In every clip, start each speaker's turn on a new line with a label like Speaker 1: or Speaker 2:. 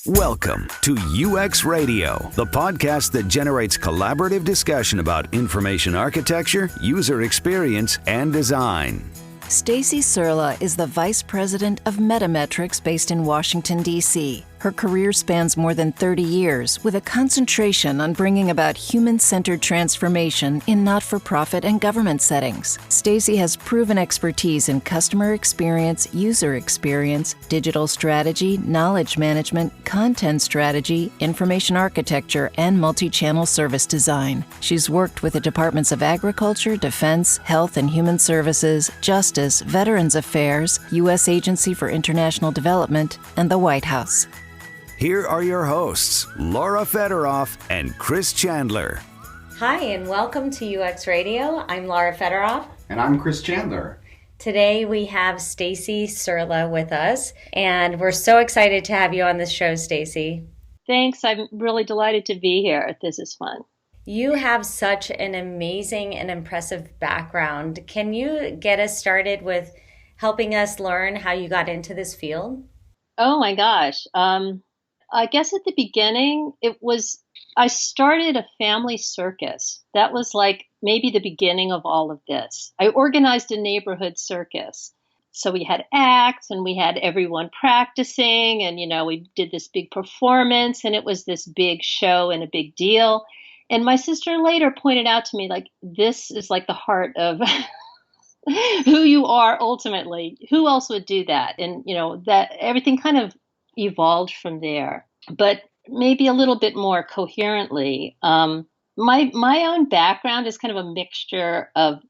Speaker 1: Welcome to UX Radio, the podcast that generates collaborative discussion about information architecture, user experience, and design.
Speaker 2: Stacy Surla is the Vice President of MetaMetrics based in Washington, D.C. Her career spans more than 30 years, with a concentration on bringing about human-centered transformation in not-for-profit and government settings. Stacy has proven expertise in customer experience, user experience, digital strategy, knowledge management, content strategy, information architecture, and multi-channel service design. She's worked with the Departments of Agriculture, Defense, Health and Human Services, Justice, Veterans Affairs, U.S. Agency for International Development, and the White House.
Speaker 1: Here are your hosts, Laura Federoff and Chris Chandler.
Speaker 3: Hi, and welcome to UX Radio. I'm Laura Federoff.
Speaker 4: And I'm Chris Chandler.
Speaker 3: Today we have Stacy Surla with us, and we're so excited to have you on this show, Stacy.
Speaker 5: Thanks. I'm really delighted to be here. This is fun.
Speaker 3: You have such an amazing and impressive background. Can you get us started with helping us learn how you got into this field?
Speaker 5: Oh my gosh. I guess at the beginning, I started a family circus. That was like maybe the beginning of all of this. I organized a neighborhood circus. So we had acts and we had everyone practicing and, we did this big performance and it was this big show and a big deal. And my sister later pointed out to me, like, this is like the heart of who you are ultimately. Who else would do that? And, that everything kind of evolved from there, but maybe a little bit more coherently. My own background is kind of a mixture of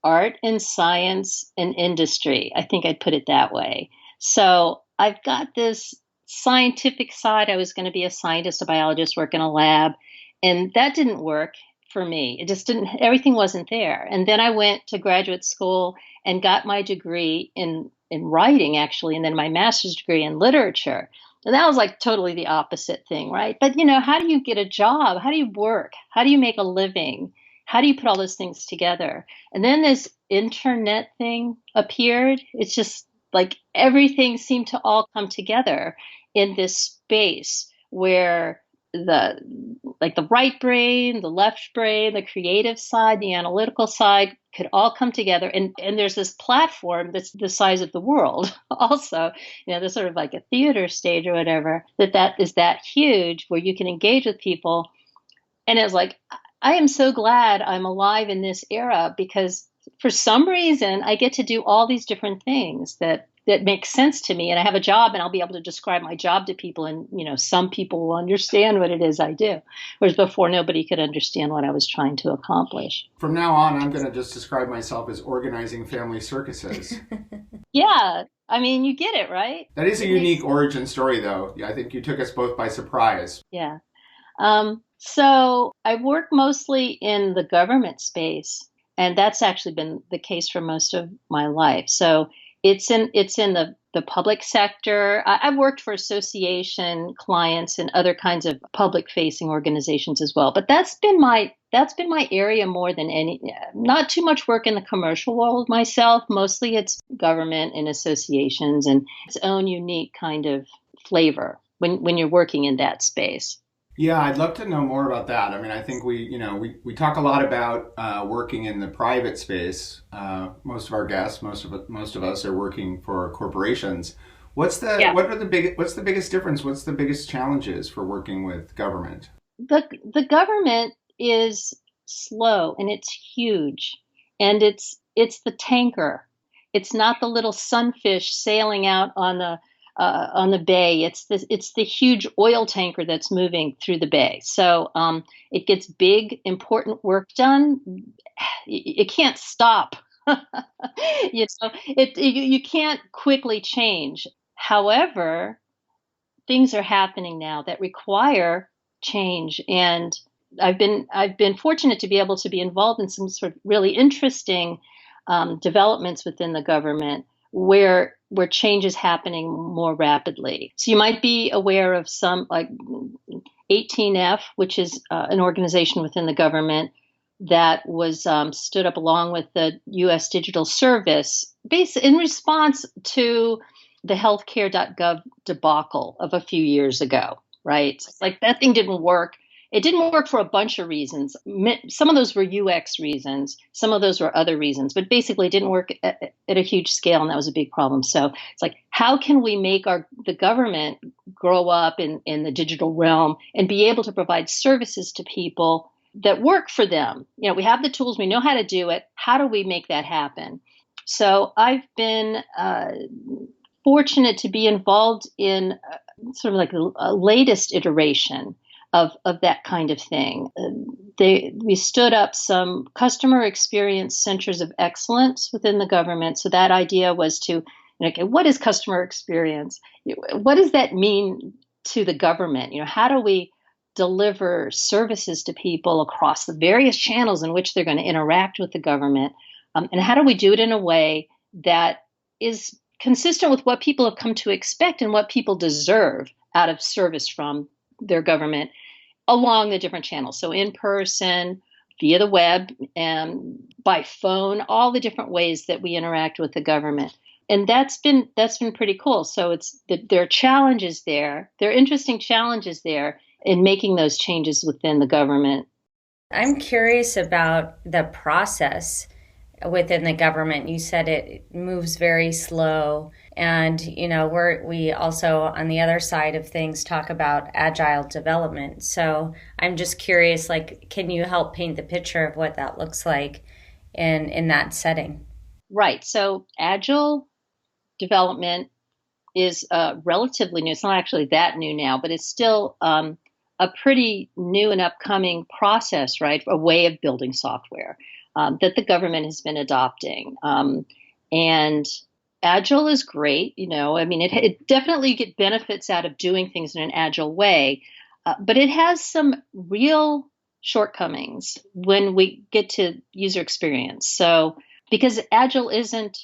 Speaker 5: art and science and industry. I think I'd put it that way. So I've got this scientific side. I was going to be a scientist, a biologist, work in a lab, and that didn't work for me. It just didn't, everything wasn't there. And then I went to graduate school and got my degree in writing, actually, and then my master's degree in literature. And that was like totally the opposite thing, right? But, how do you get a job? How do you work? How do you make a living? How do you put all those things together? And then this internet thing appeared. It's just like everything seemed to all come together in this space where the right brain, the left brain, the creative side, the analytical side could all come together. And there's this platform that's the size of the world also, there's sort of like a theater stage or whatever, that is that huge where you can engage with people. And it's like, I am so glad I'm alive in this era because for some reason I get to do all these different things that makes sense to me. And I have a job and I'll be able to describe my job to people. And, some people will understand what it is I do. Whereas before, nobody could understand what I was trying to accomplish.
Speaker 4: From now on, I'm going to just describe myself as organizing family circuses.
Speaker 5: Yeah. I mean, you get it, right?
Speaker 4: That is a unique origin story, though. I think you took us both by surprise.
Speaker 5: Yeah. So I work mostly in the government space. And that's actually been the case for most of my life. So it's in the public sector. I've worked for association clients and other kinds of public-facing organizations as well. But that's been my area more than any. Not too much work in the commercial world myself. Mostly it's government and associations and its own unique kind of flavor when you're working in that space.
Speaker 4: Yeah, I'd love to know more about that. I mean, I think we talk a lot about working in the private space. Most of our guests, most of us are working for corporations. What's the biggest difference? What's the biggest challenges for working with government?
Speaker 5: The government is slow and it's huge, and it's the tanker. It's not the little sunfish sailing out on the bay. It's the huge oil tanker that's moving through the bay. So it gets big, important work done. It can't stop. You can't quickly change. However, things are happening now that require change, and I've been fortunate to be able to be involved in some sort of really interesting developments within the government where change is happening more rapidly. So you might be aware of some like 18F, which is an organization within the government that was stood up along with the U.S. Digital Service, in response to the healthcare.gov debacle of a few years ago, right? It's like that thing didn't work. It didn't work for a bunch of reasons. Some of those were UX reasons. Some of those were other reasons, but basically it didn't work at a huge scale, and that was a big problem. So it's like, how can we make the government grow up in the digital realm and be able to provide services to people that work for them? We have the tools, we know how to do it. How do we make that happen? So I've been fortunate to be involved in sort of like a latest iteration of that kind of thing. We stood up some customer experience centers of excellence within the government. So that idea was to, okay, what is customer experience? What does that mean to the government? How do we deliver services to people across the various channels in which they're going to interact with the government? And how do we do it in a way that is consistent with what people have come to expect and what people deserve out of service from their government along the different channels? So in person, via the web, and by phone, all the different ways that we interact with the government. And that's been pretty cool. So there are challenges there. There are interesting challenges there in making those changes within the government.
Speaker 3: I'm curious about the process within the government. You said it moves very slow. And, we also, on the other side of things, talk about agile development. So I'm just curious, can you help paint the picture of what that looks like in that setting?
Speaker 5: Right. So agile development is relatively new. It's not actually that new now, but it's still a pretty new and upcoming process, right? A way of building software that the government has been adopting. And agile is great. It definitely get benefits out of doing things in an agile way, but it has some real shortcomings when we get to user experience. So because agile isn't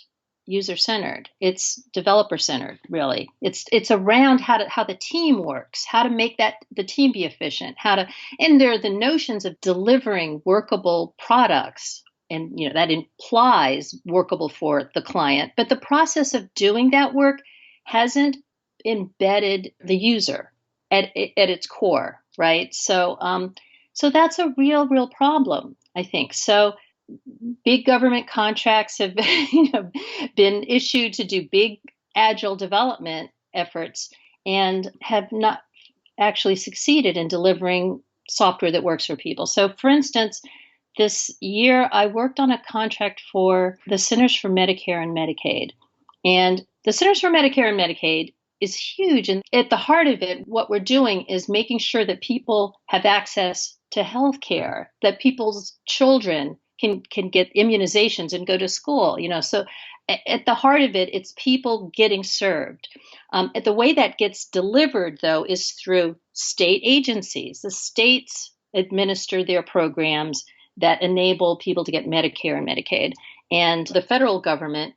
Speaker 5: user-centered, it's developer-centered, really. It's around how the team works, how to make the team be efficient, and there are the notions of delivering workable products, and that implies workable for the client. But the process of doing that work hasn't embedded the user at its core, right? So that's a real problem, I think. So big government contracts have been issued to do big agile development efforts and have not actually succeeded in delivering software that works for people. So, for instance, this year I worked on a contract for the Centers for Medicare and Medicaid. And the Centers for Medicare and Medicaid is huge. And at the heart of it, what we're doing is making sure that people have access to health care, that people's children can get immunizations and go to school. So at the heart of it, it's people getting served. The way that gets delivered, though, is through state agencies. The states administer their programs that enable people to get Medicare and Medicaid. And the federal government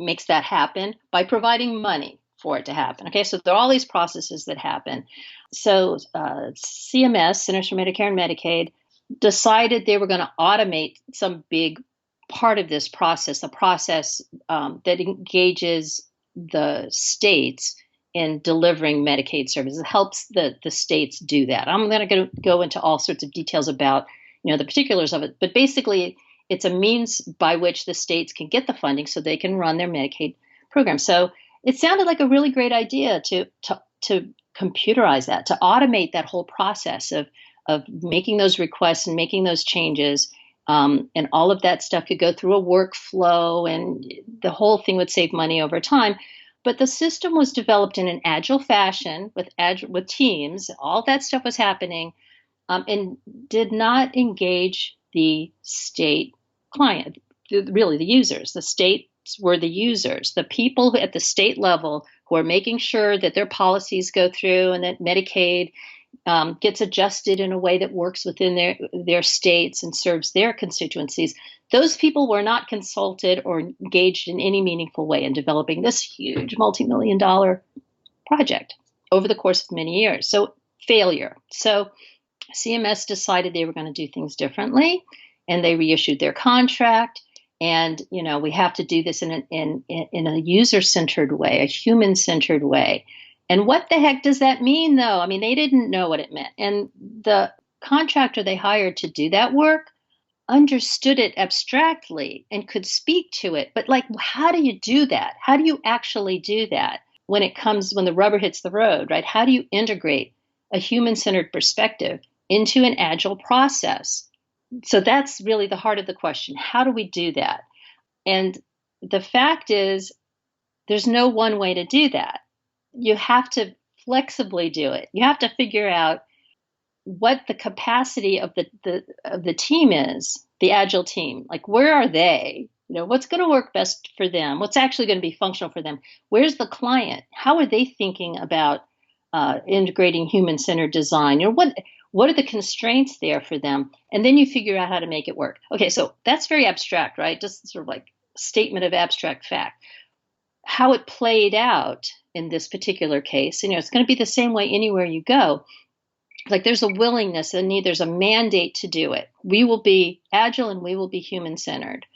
Speaker 5: makes that happen by providing money for it to happen. Okay, so there are all these processes that happen. So CMS, Centers for Medicare and Medicaid, decided they were going to automate some big part of this process, a process that engages the states in delivering Medicaid services. It helps the states do that. I'm going to go into all sorts of details about the particulars of it, but basically it's a means by which the states can get the funding so they can run their Medicaid program. So it sounded like a really great idea to computerize that, to automate that whole process of making those requests and making those changes, and all of that stuff could go through a workflow, and the whole thing would save money over time. But the system was developed in an agile fashion with teams. All that stuff was happening, and did not engage the state client, really the users. The states were the users, the people at the state level who are making sure that their policies go through and that Medicaid gets adjusted in a way that works within their states and serves their constituencies. Those people were not consulted or engaged in any meaningful way in developing this huge multi-million-dollar project over the course of many years. So failure. So CMS decided they were going to do things differently, and they reissued their contract. And, we have to do this in a user-centered way, a human-centered way. And what the heck does that mean, though? I mean, they didn't know what it meant. And the contractor they hired to do that work understood it abstractly and could speak to it. But how do you do that? How do you actually do that when the rubber hits the road, right? How do you integrate a human-centered perspective into an agile process? So that's really the heart of the question. How do we do that? And the fact is, there's no one way to do that. You have to flexibly do it. You have to figure out what the capacity of the team is, the agile team. Like, where are they? What's going to work best for them? What's actually going to be functional for them? Where's the client? How are they thinking about integrating human-centered design? What are the constraints there for them? And then you figure out how to make it work. Okay, so that's very abstract, right? Just sort of like statement of abstract fact. How it played out in this particular case, it's going to be the same way anywhere you go. Like, there's a willingness, a need, there's a mandate to do it. We will be agile and we will be human-centered.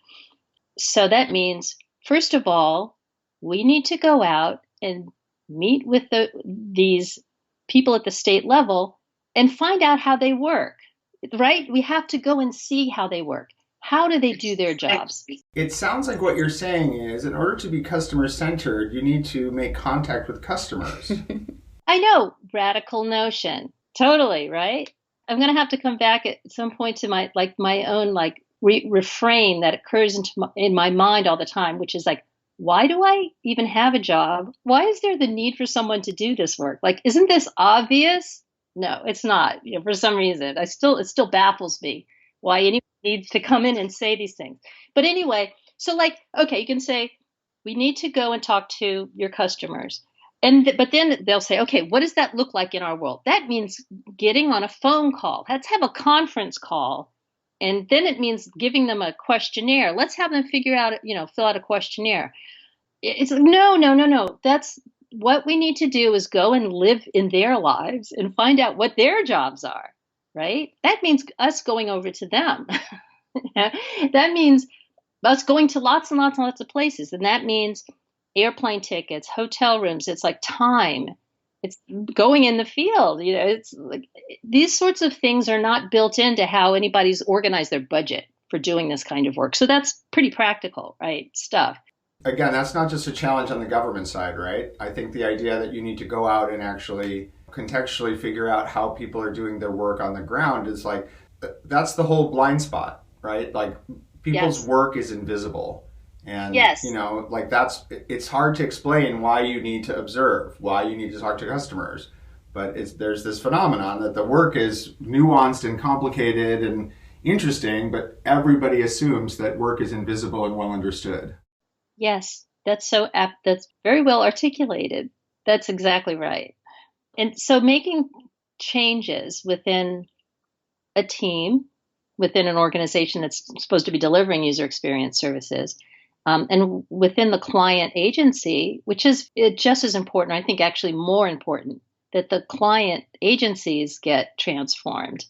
Speaker 5: So that means, first of all, we need to go out and meet with these people at the state level and find out how they work, right? We have to go and see how they work. How do they do their jobs?
Speaker 4: It sounds like what you're saying is, in order to be customer-centered, you need to make contact with customers.
Speaker 5: I know, radical notion. Totally, right? I'm going to have to come back at some point to my own refrain that occurs in my mind all the time, which is like, why do I even have a job? Why is there the need for someone to do this work? Like, isn't this obvious? No, it's not. For some reason, it still baffles me why anyone needs to come in and say these things. But anyway, so okay, you can say, we need to go and talk to your customers. But then they'll say, okay, what does that look like in our world? That means getting on a phone call. Let's have a conference call. And then it means giving them a questionnaire. Let's have them fill out a questionnaire. It's like, no. That's what we need to do, is go and live in their lives and find out what their jobs are, right? That means us going over to them. That means us going to lots and lots and lots of places. And that means airplane tickets, hotel rooms. It's like time. It's going in the field. It's like these sorts of things are not built into how anybody's organized their budget for doing this kind of work. So that's pretty practical, right? Stuff.
Speaker 4: Again, that's not just a challenge on the government side, right? I think the idea that you need to go out and actually contextually figure out how people are doing their work on the ground is like, that's the whole blind spot, right? Like, people's work is invisible. And, it's hard to explain why you need to observe, why you need to talk to customers. But there's this phenomenon that the work is nuanced and complicated and interesting, but everybody assumes that work is invisible and well understood.
Speaker 5: Yes, that's so apt. That's very well articulated. That's exactly right. And so making changes within a team, within an organization that's supposed to be delivering user experience services, and within the client agency, which is just as important, I think actually more important, that the client agencies get transformed.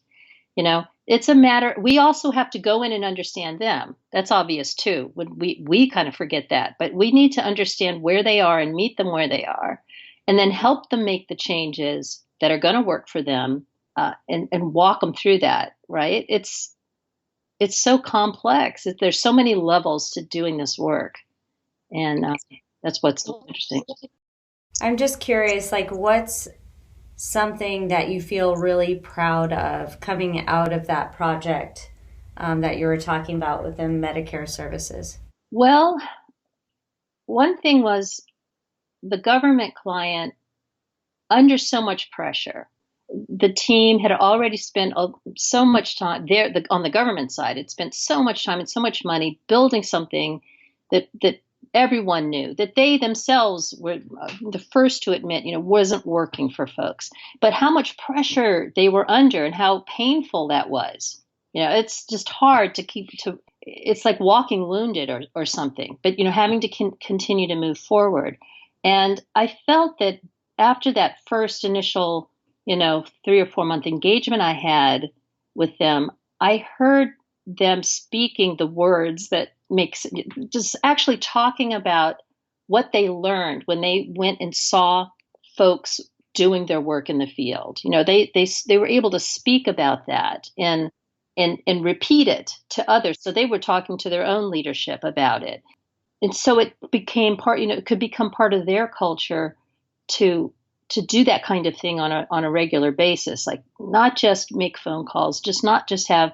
Speaker 5: It's a matter, we also have to go in and understand them. That's obvious too. We kind of forget that, but we need to understand where they are and meet them where they are, and then help them make the changes that are going to work for them, and walk them through that, right? It's so complex. There's so many levels to doing this work. And that's what's so interesting.
Speaker 3: I'm just curious, what's something that you feel really proud of coming out of that project that you were talking about within Medicare services?
Speaker 5: Well, one thing was the government client, under so much pressure, the team had already spent so much time there on the government side. It spent so much time and so much money building something that everyone knew, that they themselves were the first to admit, wasn't working for folks. But how much pressure they were under and how painful that was. It's just hard to it's like walking wounded or something. But having to continue to move forward. And I felt that after that first initial 3 or 4 month engagement I had with them, I heard them speaking the words that makes just actually talking about what they learned when they went and saw folks doing their work in the field. They were able to speak about that and repeat it to others. So they were talking to their own leadership about it. And so it became it could become part of their culture to do that kind of thing on a regular basis, like not just make phone calls, not just have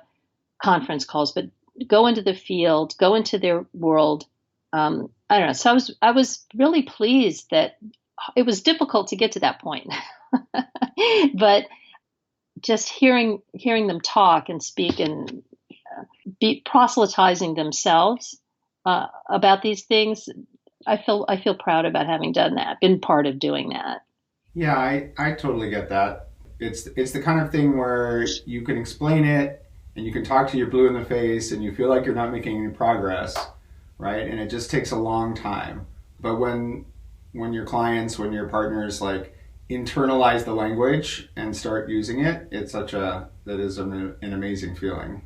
Speaker 5: conference calls, but go into the field, go into their world. I don't know. So I was really pleased that it was difficult to get to that point, but just hearing them talk and speak and be proselytizing themselves about these things, I feel proud about having done that, been part of doing that.
Speaker 4: Yeah, I totally get that. It's the kind of thing where you can explain it and you can talk to your blue in the face and you feel like you're not making any progress, right? And it just takes a long time. But when your clients, when your partners like internalize the language and start using it, that is an amazing feeling.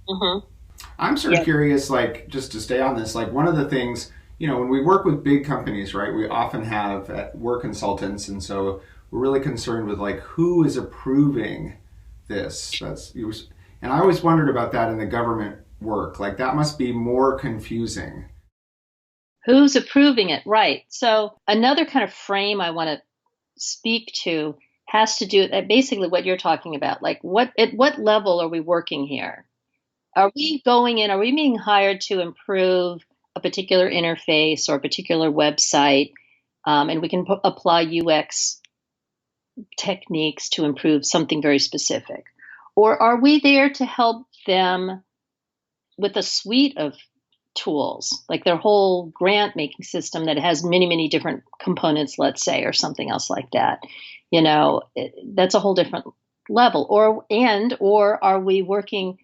Speaker 4: Mm-hmm. I'm sort of curious, like, just to stay on this, like one of the things, when we work with big companies, right, we often have work consultants. And so we're really concerned with like, who is approving this? And I always wondered about that in the government work. Like that must be more confusing.
Speaker 5: Who's approving it? Right. So another kind of frame I want to speak to has to do with basically what you're talking about. Like at what level are we working here? Are we being hired to improve a particular interface or a particular website? And we can apply UX techniques to improve something very specific. Or are we there to help them with a suite of tools, like their whole grant making system that has many, many different components, let's say, or something else like that? That's a whole different level. Or are we working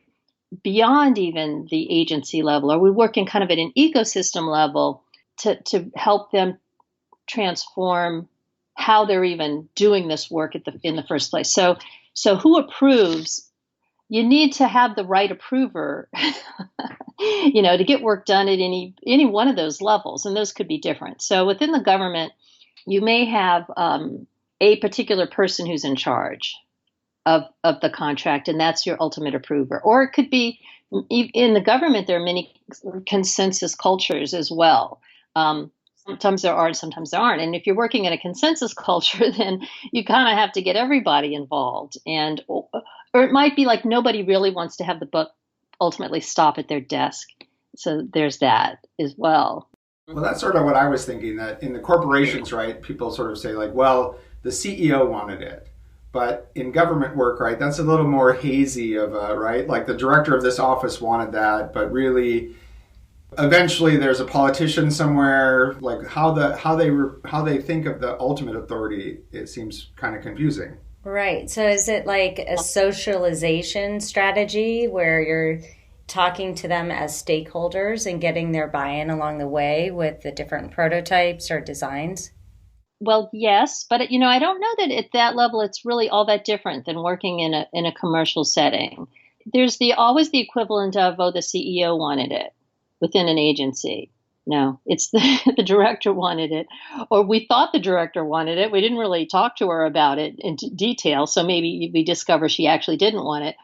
Speaker 5: beyond even the agency level? Are we working kind of at an ecosystem level to help them transform how they're even doing this work in the first place? So who approves? You need to have the right approver, to get work done at any one of those levels, and those could be different. So within the government, you may have a particular person who's in charge of the contract, and that's your ultimate approver. Or it could be in the government, there are many consensus cultures as well. Sometimes there are, and sometimes there aren't. And if you're working in a consensus culture, then you kind of have to get everybody involved. Or it might be like nobody really wants to have the book ultimately stop at their desk. So there's that as well.
Speaker 4: Well, that's sort of what I was thinking, that in the corporations, right, people sort of say like, well, the CEO wanted it. But in government work, right, that's a little more hazy right? Like the director of this office wanted that, but really eventually there's a politician somewhere. Like how they think of the ultimate authority, it seems kind of confusing.
Speaker 3: Right. So is it like a socialization strategy where you're talking to them as stakeholders and getting their buy-in along the way with the different prototypes or designs?
Speaker 5: Well, yes, but I don't know that at that level it's really all that different than working in a commercial setting. There's always the equivalent of, the CEO wanted it within an agency. No, it's the director wanted it, or we thought the director wanted it. We didn't really talk to her about it in detail, so maybe we discover she actually didn't want it,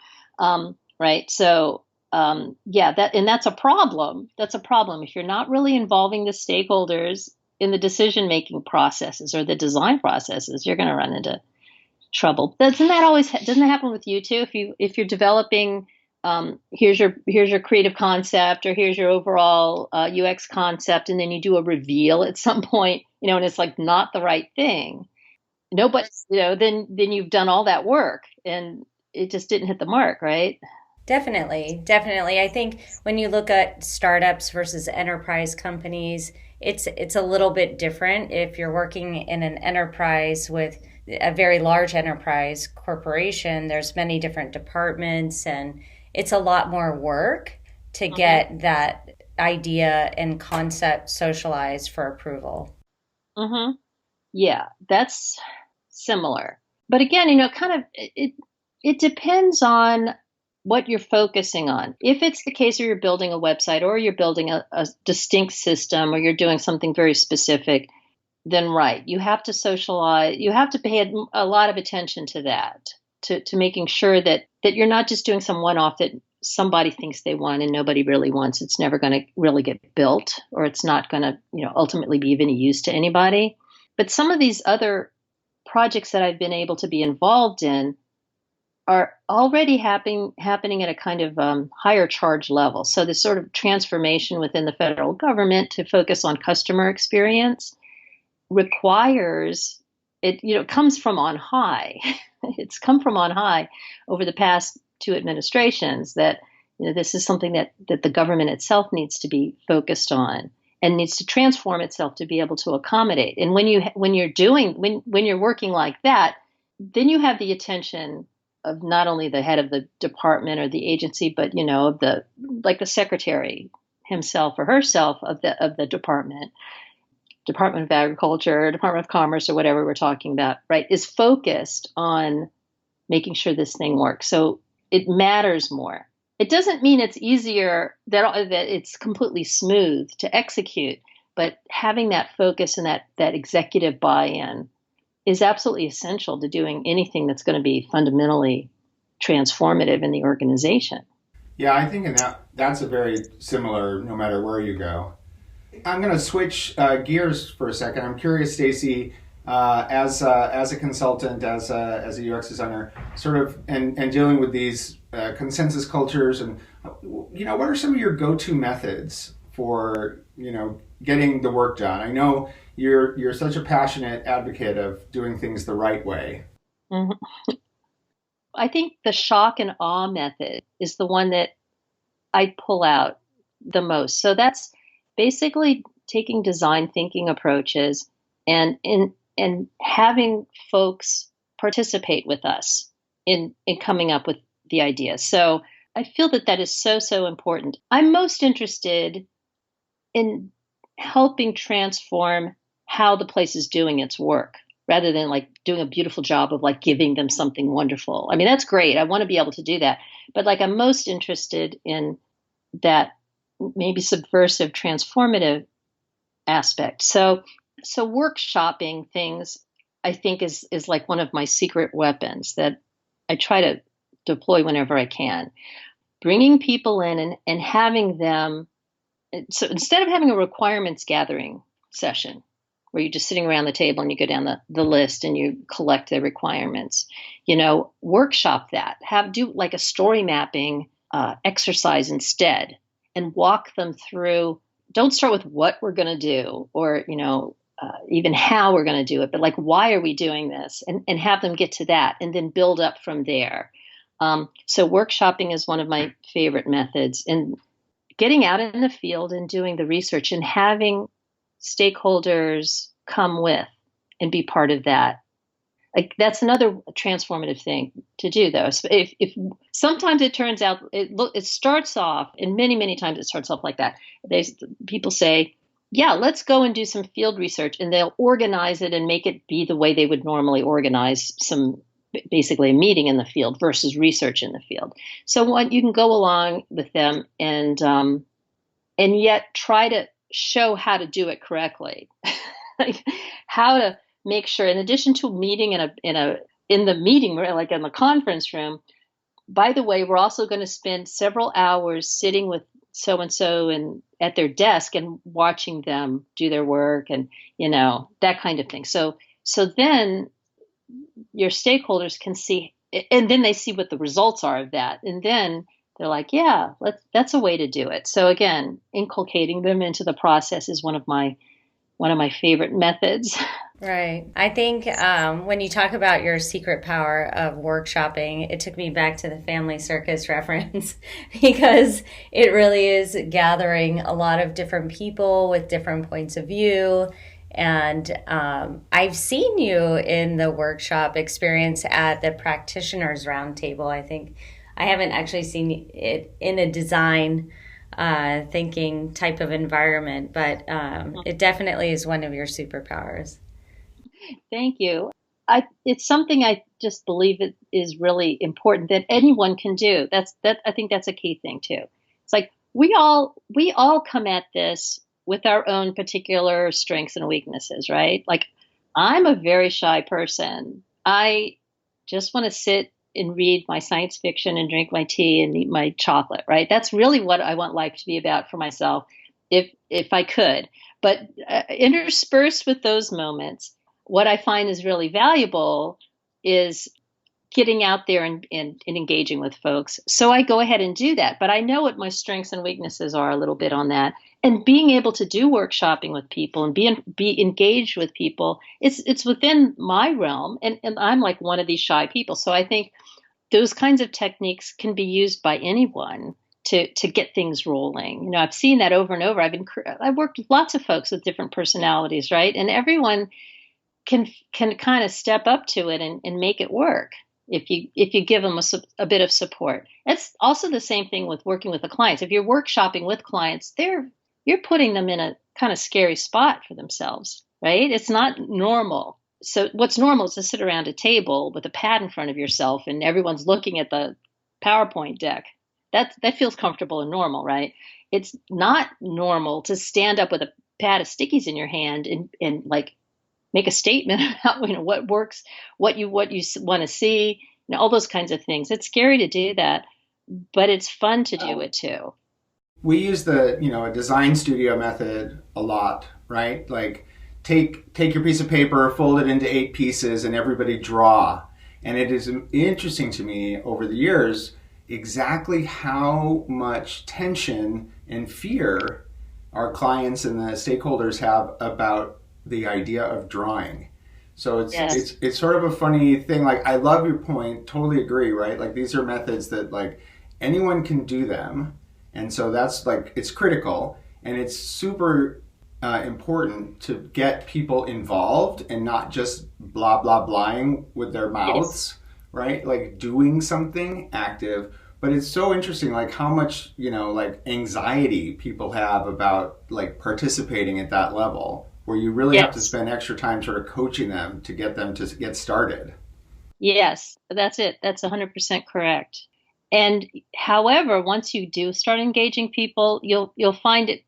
Speaker 5: right? So, that's a problem. That's a problem if you're not really involving the stakeholders in the decision-making processes or the design processes. You're going to run into trouble. Doesn't that happen with you too? If you're developing, here's your creative concept, or here's your overall UX concept, and then you do a reveal at some point, and it's like not the right thing. Nobody, then you've done all that work and it just didn't hit the mark, right?
Speaker 3: Definitely. I think when you look at startups versus enterprise companies, it's a little bit different. If you're working in an enterprise with a very large enterprise corporation, there's many different departments, and it's a lot more work to get that idea and concept socialized for approval.
Speaker 5: Mm-hmm. Yeah, that's similar. But again, kind of it depends on what you're focusing on. If it's the case where you're building a website or you're building a distinct system or you're doing something very specific, then right, you have to socialize. You have to pay a lot of attention to that, to making sure that you're not just doing some one-off that somebody thinks they want and nobody really wants. It's never going to really get built, or it's not going to, ultimately be of any use to anybody. But some of these other projects that I've been able to be involved in are already happening at a kind of higher charge level. So this sort of transformation within the federal government to focus on customer experience requires it comes from on high. It's come from on high over the past two administrations that this is something that the government itself needs to be focused on and needs to transform itself to be able to accommodate. And when you're working like that, then you have the attention of not only the head of the department or the agency, but of the secretary himself or herself of the Department of Agriculture, Department of Commerce, or whatever we're talking about, right, is focused on making sure this thing works. So it matters more. It doesn't mean it's easier, that it's completely smooth to execute, but having that focus and that executive buy-in is absolutely essential to doing anything that's going to be fundamentally transformative in the organization.
Speaker 4: Yeah, I think that's a very similar, no matter where you go. I'm going to switch gears for a second. I'm curious, Stacy, as a consultant, as a UX designer, sort of, and dealing with these consensus cultures, and what are some of your go-to methods for getting the work done? I know you're such a passionate advocate of doing things the right way.
Speaker 5: Mm-hmm. I think the shock and awe method is the one that I pull out the most. So that's basically taking design thinking approaches and having folks participate with us in coming up with the ideas. So I feel that is so important. I'm most interested in helping transform how the place is doing its work, rather than doing a beautiful job of giving them something wonderful. I mean, that's great. I want to be able to do that. But I'm most interested in that maybe subversive, transformative aspect. So workshopping things, I think, is one of my secret weapons that I try to deploy whenever I can. Bringing people in and having them. So instead of having a requirements gathering session where you're just sitting around the table and you go down the list and you collect the requirements, workshop that. Do a story mapping exercise instead, and walk them through. Don't start with what we're going to do or, even how we're going to do it, but why are we doing this? And have them get to that and then build up from there. So workshopping is one of my favorite methods. And getting out in the field and doing the research and having stakeholders come with and be part of that. That's another transformative thing to do, though. So if sometimes it turns out it starts off, and many times it starts off like that. People say, "Yeah, let's go and do some field research," and they'll organize it and make it be the way they would normally organize basically a meeting in the field versus research in the field. So you can go along with them and yet try to show how to do it correctly, how to make sure, in addition to meeting in the meeting, like in the conference room, by the way, we're also going to spend several hours sitting with so-and-so and at their desk and watching them do their work and, that kind of thing. So then your stakeholders can see, and then they see what the results are of that. And then they're like, yeah, that's a way to do it. So again, inculcating them into the process is one of my favorite methods.
Speaker 3: Right. I think when you talk about your secret power of workshopping, it took me back to the family circus reference because it really is gathering a lot of different people with different points of view. And I've seen you in the workshop experience at the Practitioners Roundtable. I think I haven't actually seen it in a design thinking type of environment, but it definitely is one of your superpowers.
Speaker 5: Thank you. it's something I just believe it is really important that anyone can do. I think that's a key thing too. It's like we all come at this with our own particular strengths and weaknesses, right? Like I'm a very shy person. I just want to sit and read my science fiction and drink my tea and eat my chocolate, right? That's really what I want life to be about for myself, if I could. But interspersed with those moments, what I find is really valuable is getting out there and engaging with folks. So I go ahead and do that. But I know what my strengths and weaknesses are a little bit on that. And being able to do workshopping with people and be engaged with people, it's within my realm. And I'm like one of these shy people. So I think those kinds of techniques can be used by anyone to get things rolling. You know, I've seen that over and over. I've worked with lots of folks with different personalities, right? And everyone can kind of step up to it and make it work if you give them a bit of support. It's also the same thing with working with the clients. If you're workshopping with clients, you're putting them in a kind of scary spot for themselves, right? It's not normal. So what's normal is to sit around a table with a pad in front of yourself and everyone's looking at the PowerPoint deck. That feels comfortable and normal, right? It's not normal to stand up with a pad of stickies in your hand and like make a statement about what works, what you want to see, all those kinds of things. It's scary to do that, but it's fun to do it too.
Speaker 4: We use the a design studio method a lot, right? Like take your piece of paper, fold it into 8 pieces, and everybody draw. And it is interesting to me over the years exactly how much tension and fear our clients and the stakeholders have about the idea of drawing. So it's sort of a funny thing. Like I love your point, totally agree, right? Like these are methods that like anyone can do them. And so that's like, it's critical and it's super important to get people involved and not just blah, blah, blahing with their mouths, right? Like doing something active. But it's so interesting, like how much, like anxiety people have about like participating at that level, where you really have to spend extra time sort of coaching them to get them to get started.
Speaker 5: Yes, that's it. That's 100% correct. And however, once you do start engaging people, you'll find it.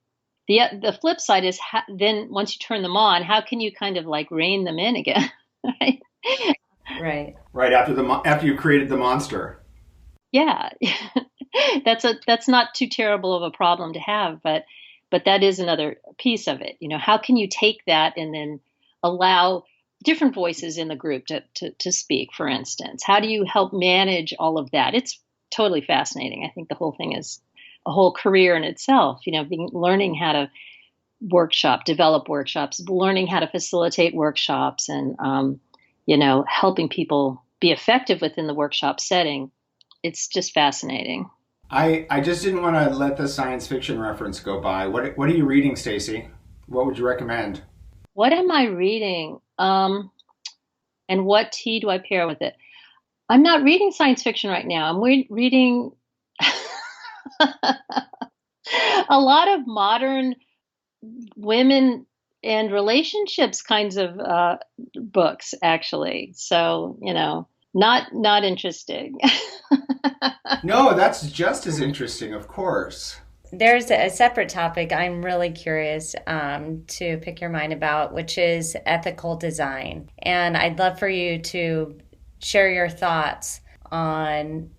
Speaker 5: The flip side is then once you turn them on, how can you kind of like rein them in again?
Speaker 3: Right.
Speaker 4: After you created the monster.
Speaker 5: Yeah, that's not too terrible of a problem to have, but that is another piece of it. How can you take that and then allow different voices in the group to speak, for instance? How do you help manage all of that? It's totally fascinating. I think the whole thing is a whole career in itself, learning how to develop workshops, learning how to facilitate workshops and, helping people be effective within the workshop setting. It's just fascinating.
Speaker 4: I just didn't want to let the science fiction reference go by. What are you reading, Stacy? What would you recommend?
Speaker 5: What am I reading? And what tea do I pair with it? I'm not reading science fiction right now. I'm reading a lot of modern women and relationships kinds of books, actually. So, not interesting.
Speaker 4: No, that's just as interesting, of course.
Speaker 3: There's a separate topic I'm really curious to pick your mind about, which is ethical design. And I'd love for you to share your thoughts on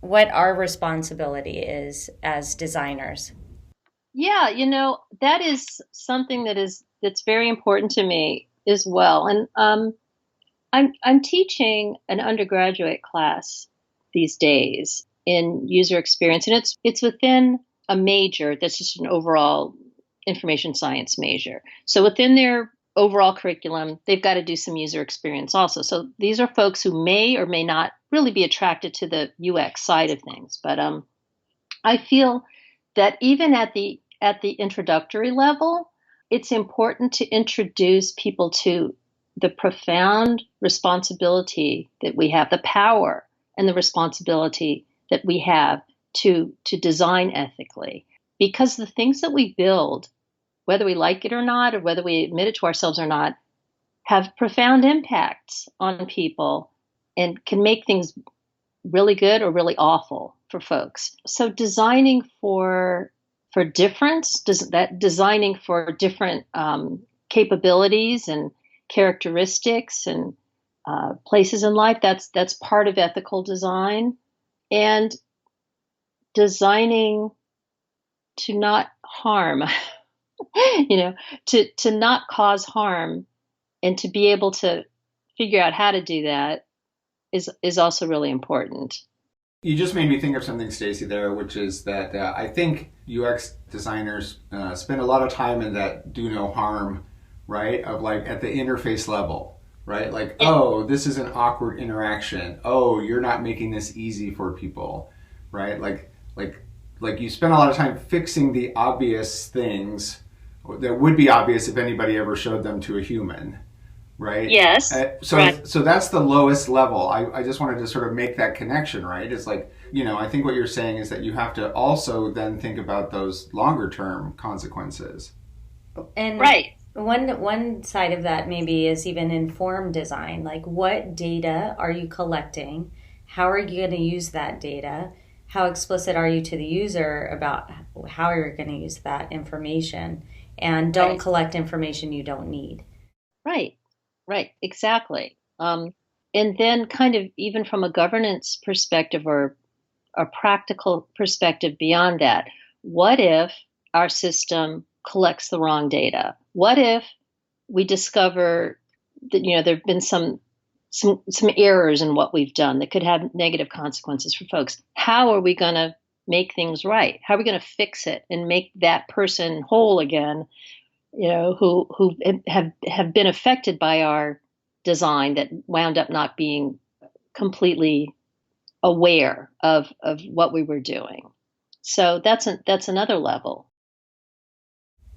Speaker 3: what our responsibility is as designers.
Speaker 5: Yeah, that is something that's very important to me as well. And I'm teaching an undergraduate class these days in user experience, and it's within a major that's just an overall information science major. So within their overall curriculum, they've got to do some user experience also. So these are folks who may or may not really be attracted to the UX side of things. But I feel that even at the introductory level, it's important to introduce people to the profound responsibility that we have, the power and the responsibility that we have to design ethically. Because the things that we build, whether we like it or not, or whether we admit it to ourselves or not, have profound impacts on people and can make things really good or really awful for folks. So designing for difference, designing for different capabilities and characteristics and places in life, that's part of ethical design. And designing to not harm, to not cause harm, and to be able to figure out how to do that is also really important.
Speaker 4: You just made me think of something, Stacy, there, which is that I think UX designers spend a lot of time in that do no harm, right? Of like at the interface level, right? Like, oh, this is an awkward interaction. Oh, you're not making this easy for people, right? Like you spend a lot of time fixing the obvious things that would be obvious if anybody ever showed them to a human. Right?
Speaker 5: Yes.
Speaker 4: So that's the lowest level. I just wanted to sort of make that connection, right? It's like, I think what you're saying is that you have to also then think about those longer term consequences.
Speaker 3: And one side of that maybe is even informed design. Like, what data are you collecting? How are you going to use that data? How explicit are you to the user about how you're going to use that information? And don't collect information you don't need.
Speaker 5: Right, exactly. And then kind of even from a governance perspective or a practical perspective beyond that, what if our system collects the wrong data? What if we discover that, there have been some errors in what we've done that could have negative consequences for folks? How are we going to make things right? How are we going to fix it and make that person whole again? Who have been affected by our design that wound up not being completely aware of what we were doing. So that's another level.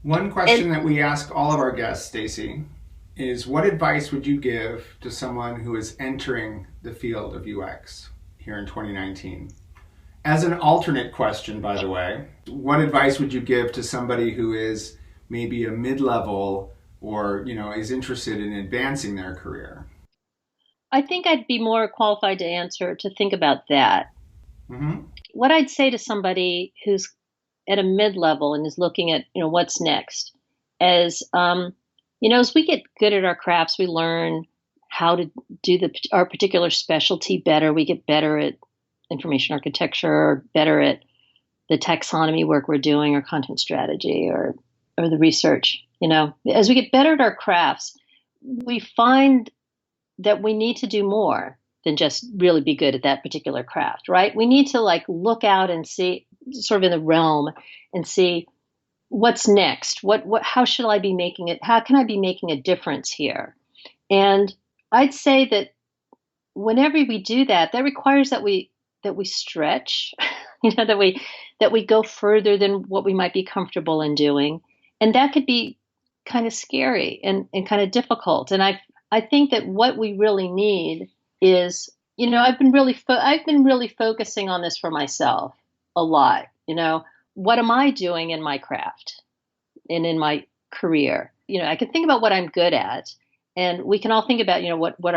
Speaker 4: One question that we ask all of our guests, Stacy, is what advice would you give to someone who is entering the field of UX here in 2019? As an alternate question, by the way, what advice would you give to somebody who is maybe a mid-level or, is interested in advancing their career?
Speaker 5: I think I'd be more qualified to think about that.
Speaker 4: Mm-hmm.
Speaker 5: What I'd say to somebody who's at a mid-level and is looking at, what's next is, as we get good at our crafts, we learn how to do our particular specialty better. We get better at information architecture, or better at the taxonomy work we're doing, or content strategy, or the research. As we get better at our crafts, we find that we need to do more than just really be good at that particular craft, right? We need to look out and see, sort of in the realm, and see what's next. How should I be making it? How can I be making a difference here? And I'd say that whenever we do that, that requires that we stretch, that we go further than what we might be comfortable in doing. And that could be kind of scary and kind of difficult. And I think that what we really need is, I've been really focusing on this for myself a lot. What am I doing in my craft and in my career? I can think about what I'm good at, and we can all think about, what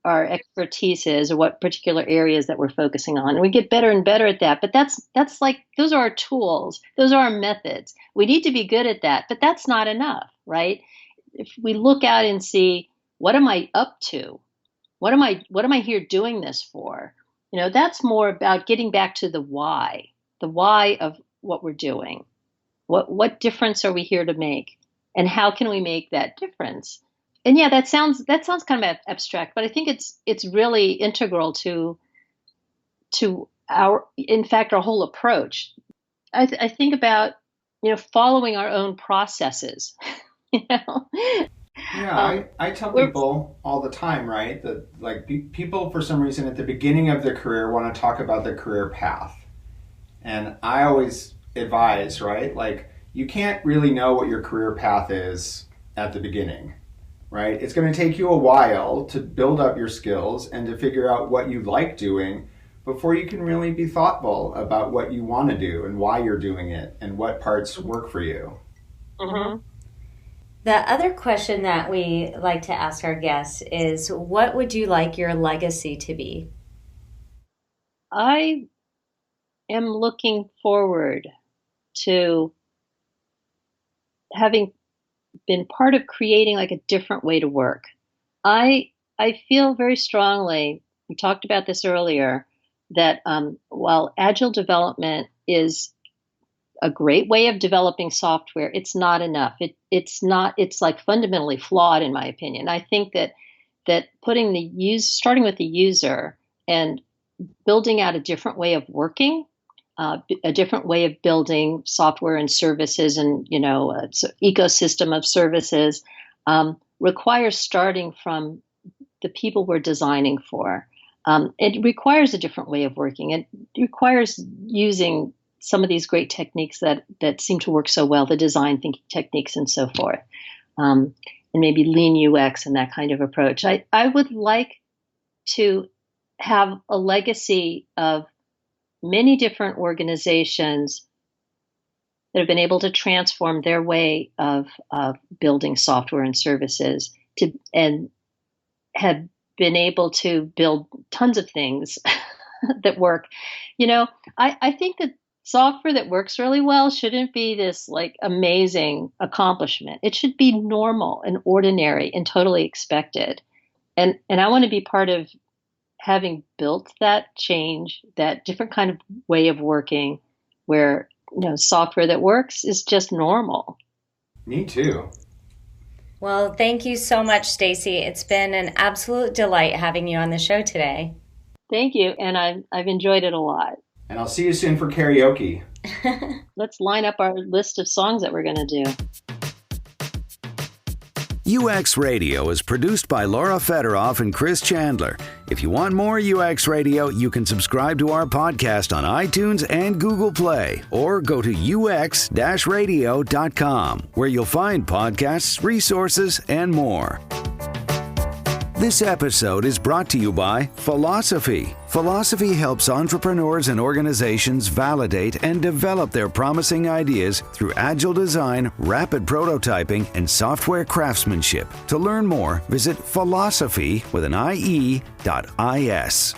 Speaker 5: our expertise is, or what particular areas that we're focusing on. And we get better and better at that. But that's like, those are our tools. Those are our methods. We need to be good at that, but that's not enough, right? If we look out and see, what am I up to? What am I here doing this for? That's more about getting back to the why of what we're doing. What difference are we here to make? And how can we make that difference? And yeah, that sounds kind of abstract, but I think it's really integral to our whole approach. I think about, following our own processes,
Speaker 4: Yeah, I tell people all the time, right, that people for some reason at the beginning of their career want to talk about their career path. And I always advise, right, you can't really know what your career path is at the beginning, right? It's going to take you a while to build up your skills and to figure out what you like doing before you can really be thoughtful about what you want to do and why you're doing it and what parts work for you.
Speaker 5: Mm-hmm.
Speaker 3: The other question that we like to ask our guests is, what would you like your legacy to be?
Speaker 5: I am looking forward to having been part of creating like a different way to work. I feel very strongly, we talked about this earlier, that while agile development is a great way of developing software, it's not enough. It's like fundamentally flawed in my opinion. I think that starting with the user and building out a different way of working, a different way of building software and services, and ecosystem of services requires starting from the people we're designing for. It requires a different way of working. It requires using some of these great techniques that seem to work so well, the design thinking techniques and so forth, and maybe lean UX and that kind of approach. I would like to have a legacy of many different organizations that have been able to transform their way of building software and services and have been able to build tons of things that work. I think that software that works really well shouldn't be this like amazing accomplishment. It should be normal and ordinary and totally expected. And I want to be part of having built that change, that different kind of way of working where, software that works is just normal.
Speaker 4: Me too.
Speaker 3: Well, thank you so much, Stacy. It's been an absolute delight having you on the show today.
Speaker 5: Thank you. And I've enjoyed it a lot.
Speaker 4: And I'll see you soon for karaoke.
Speaker 5: Let's line up our list of songs that we're going to do.
Speaker 1: UX Radio is produced by Laura Federoff and Chris Chandler. If you want more UX Radio, you can subscribe to our podcast on iTunes and Google Play, or go to ux-radio.com, where you'll find podcasts, resources, and more. This episode is brought to you by Philosophy. Philosophy helps entrepreneurs and organizations validate and develop their promising ideas through agile design, rapid prototyping, and software craftsmanship. To learn more, visit philosophy.is.